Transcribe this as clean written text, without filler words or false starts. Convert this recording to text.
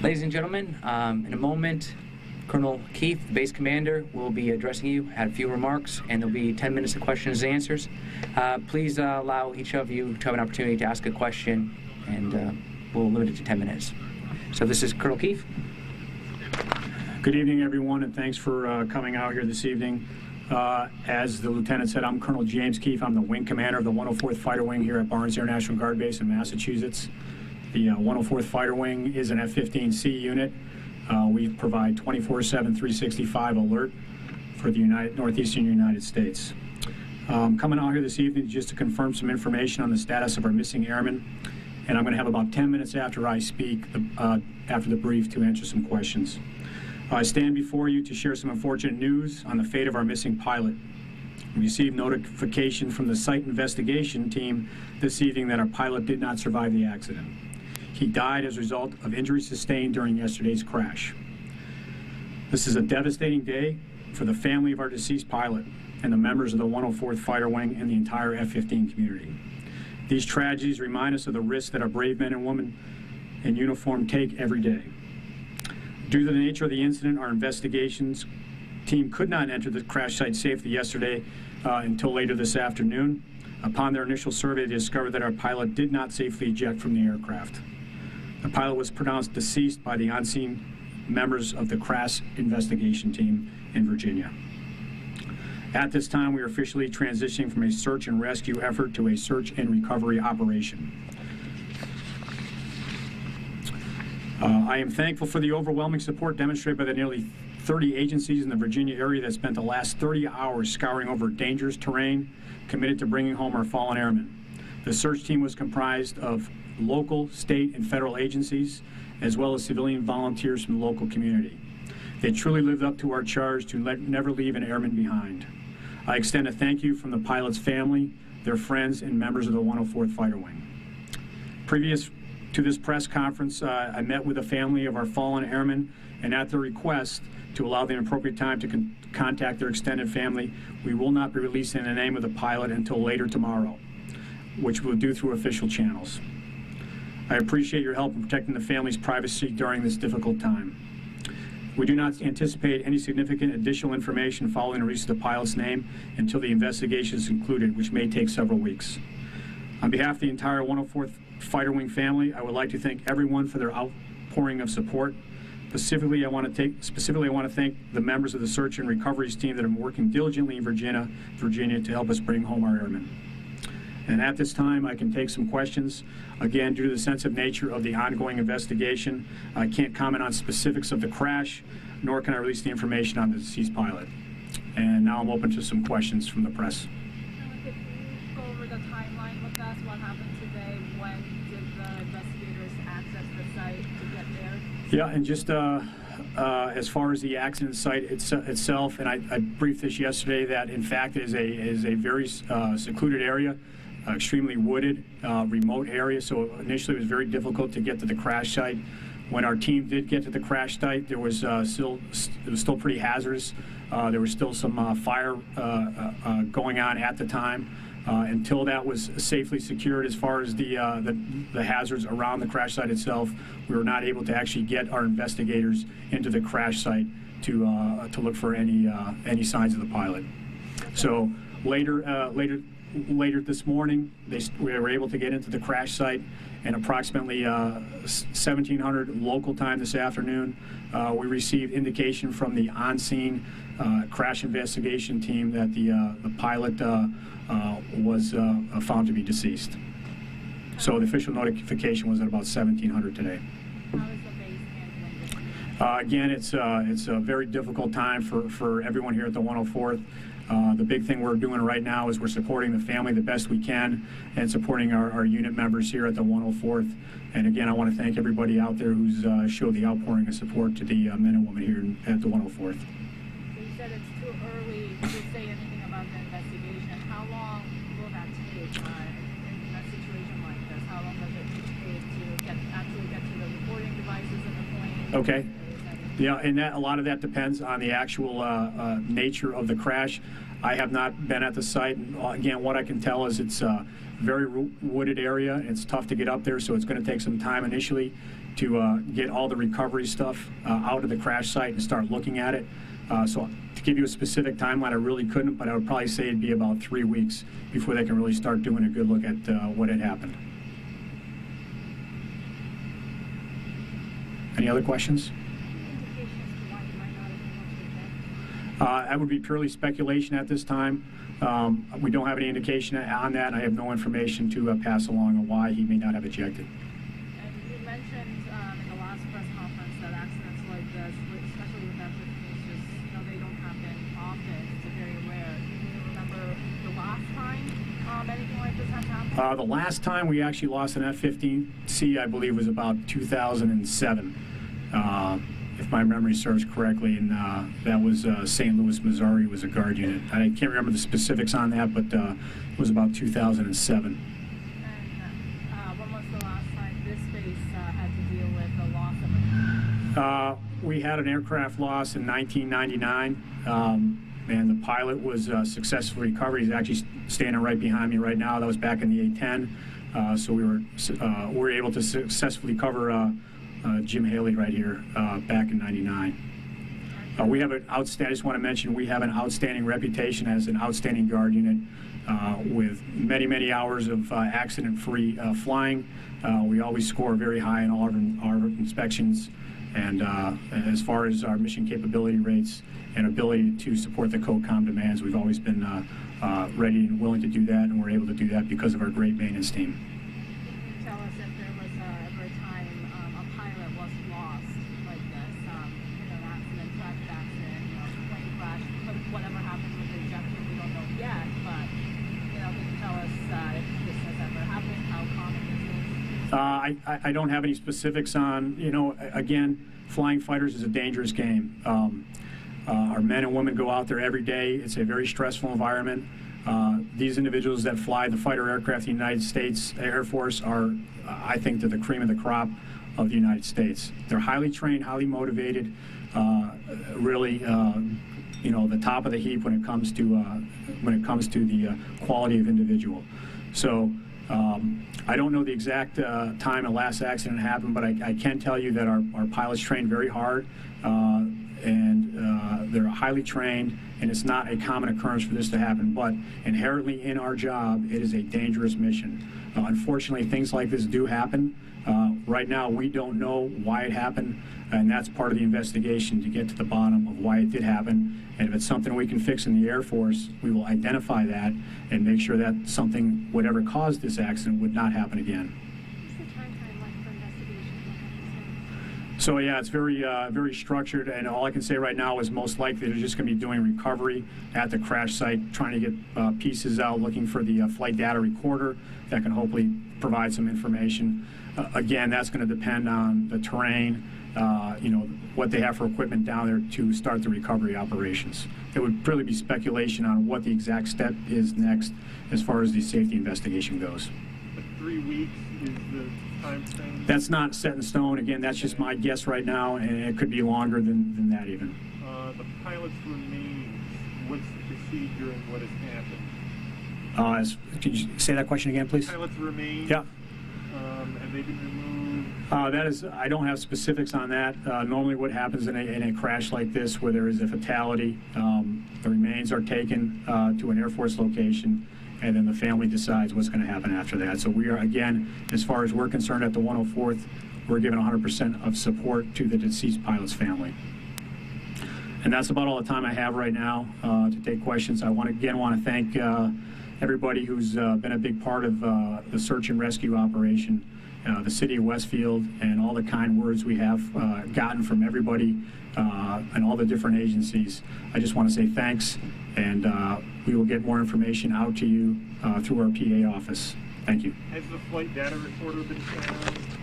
Ladies and gentlemen, in a moment, Colonel Keith, the base commander, will be addressing you, had a few remarks, and there'll be 10 minutes of questions and answers. Please allow each of you to have an opportunity to ask a question, and we'll limit it to 10 minutes. So this is Colonel Keith. Good evening, everyone, and thanks for coming out here this evening. As the lieutenant said, I'm Colonel James Keefe. I'm the wing commander of the 104th Fighter Wing here at Barnes Air National Guard Base in Massachusetts. The 104th Fighter Wing is an F-15C unit. We provide 24/7, 365 alert for the northeastern United States. Coming out here this evening just to confirm some information on the status of our missing airmen, and I'm going to have about 10 minutes after I speak, after the brief, to answer some questions. I stand before you to share some unfortunate news on the fate of our missing pilot. We received notification from the site investigation team this evening that our pilot did not survive the accident. He died as a result of injuries sustained during yesterday's crash. This is a devastating day for the family of our deceased pilot and the members of the 104th Fighter Wing and the entire F-15 community. These tragedies remind us of the risks that our brave men and women in uniform take every day. Due to the nature of the incident, our investigations team could not enter the crash site safely yesterday until later this afternoon. Upon their initial survey, they discovered that our pilot did not safely eject from the aircraft. The pilot was pronounced deceased by the on-scene members of the crash investigation team in Virginia. At this time, we are officially transitioning from a search and rescue effort to a search and recovery operation. I am thankful for the overwhelming support demonstrated by the nearly 30 agencies in the Virginia area that spent the last 30 hours scouring over dangerous terrain, committed to bringing home our fallen airmen. The search team was comprised of local, state, and federal agencies, as well as civilian volunteers from the local community. They truly lived up to our charge to never leave an airman behind. I extend a thank you from the pilot's family, their friends, and members of the 104th Fighter Wing. Previous to this press conference, I met with the family of our fallen airmen, and at their request to allow the appropriate time to contact their extended family, we will not be releasing the name of the pilot until later tomorrow, which we'll do through official channels. I appreciate your help in protecting the family's privacy during this difficult time. We do not anticipate any significant additional information following the release of the pilot's name until the investigation is concluded, which may take several weeks. On behalf of the entire 104th Fighter Wing family, I would like to thank everyone for their outpouring of support. Specifically, I want to thank the members of the search and recovery team that have been working diligently in Virginia to help us bring home our airmen. And at this time, I can take some questions. Again, due to the sensitive nature of the ongoing investigation, I can't comment on specifics of the crash, nor can I release the information on the deceased pilot. And now I'm open to some questions from the press. Could you go over the timeline with us? What happened today? When did the investigators access the site to get there? Yeah, and just as far as the accident site itself, and I briefed this yesterday, that in fact is a very secluded area. Extremely wooded, remote area, so initially it was very difficult to get to the crash site. When our team did get to the crash site, it was still pretty hazardous. There was still some fire going on at the time. Until that was safely secured, as far as the hazards around the crash site itself, we were not able to actually get our investigators into the crash site to look for any signs of the pilot. So later this morning, we were able to get into the crash site, and approximately 1700 local time this afternoon, we received indication from the on-scene crash investigation team that the pilot was found to be deceased. So the official notification was at about 1700 today. How is the base handling this? Again, it's a very difficult time for everyone here at the 104th. The big thing we're doing right now is we're supporting the family the best we can and supporting our unit members here at the 104th. And again, I want to thank everybody out there who's showed the outpouring of support to the men and women here at the 104th. So you said it's too early to say anything about the investigation. How long will that take in a situation like this? How long does it take to actually get to the recording devices in the plane? Okay. Yeah, and a lot of that depends on the actual nature of the crash. I have not been at the site, and again, what I can tell is it's a very wooded area. It's tough to get up there, so it's going to take some time initially to get all the recovery stuff out of the crash site and start looking at it. So to give you a specific timeline, I really couldn't, but I would probably say it'd be about 3 weeks before they can really start doing a good look at what had happened. Any other questions? That would be purely speculation at this time. We don't have any indication on that. I have no information to pass along on why he may not have ejected. And you mentioned in the last press conference that accidents like this, especially with F-15s, just, they don't happen often. It's very rare. Do you remember the last time anything like this has happened? The last time we actually lost an F-15C, I believe, was about 2007. If my memory serves correctly, and that was St. Louis, Missouri was a guard unit. I can't remember the specifics on that, but it was about 2007. And when was the last time this base had to deal with the loss of a We had an aircraft loss in 1999, and the pilot was successfully recovered. He's actually standing right behind me right now. That was back in the A-10, so we were able to successfully cover Jim Haley right here back in '99. We have an outstanding. I just want to mention we have an outstanding reputation as an outstanding guard unit with many hours of accident-free flying. We always score very high in all our inspections, and as far as our mission capability rates and ability to support the COCOM demands, we've always been ready and willing to do that, and we're able to do that because of our great maintenance team. Tell us if there was ever a time a pilot was lost like this, an accident, traffic accident, plane crash, whatever happened with the ejection, we don't know yet, but, can you tell us if this has ever happened, how common this is? I don't have any specifics on, again, flying fighters is a dangerous game. Our men and women go out there every day. It's a very stressful environment. These individuals that fly the fighter aircraft of the United States Air Force are, I think, they're the cream of the crop of the United States. They're highly trained, highly motivated, really, the top of the heap when it comes to the quality of individual. So I don't know the exact time the last accident happened, but I can tell you that our pilots train very hard, and they're highly trained, and it's not a common occurrence for this to happen, but inherently in our job, it is a dangerous mission. Unfortunately, things like this do happen. Right now, we don't know why it happened, and that's part of the investigation to get to the bottom of why it did happen. And if it's something we can fix in the Air Force, we will identify that and make sure that something, whatever caused this accident, would not happen again. What's the time timeline for investigation? So yeah, it's very structured, and all I can say right now is most likely they're just going to be doing recovery at the crash site, trying to get pieces out, looking for the flight data recorder that can hopefully provide some information. Again, that's going to depend on the terrain, what they have for equipment down there to start the recovery operations. It would really be speculation on what the exact step is next as far as the safety investigation goes. But 3 weeks is the time frame? That's not set in stone. Again, that's just my guess right now, and it could be longer than that even. The pilot's remains, what's the procedure and what has happened? Could you say that question again, please? Pilot's remains? Yeah. Have they been removed? I don't have specifics on that. Normally what happens in a crash like this where there is a fatality, the remains are taken to an Air Force location, and then the family decides what's going to happen after that. So we are, again, as far as we're concerned at the 104th, we're giving 100% of support to the deceased pilot's family. And that's about all the time I have right now to take questions. I want to thank everybody who's been a big part of the search and rescue operation, the city of Westfield, and all the kind words we have gotten from everybody and all the different agencies. I just want to say thanks, and we will get more information out to you through our PA office. Thank you. Has the flight data recorder been found?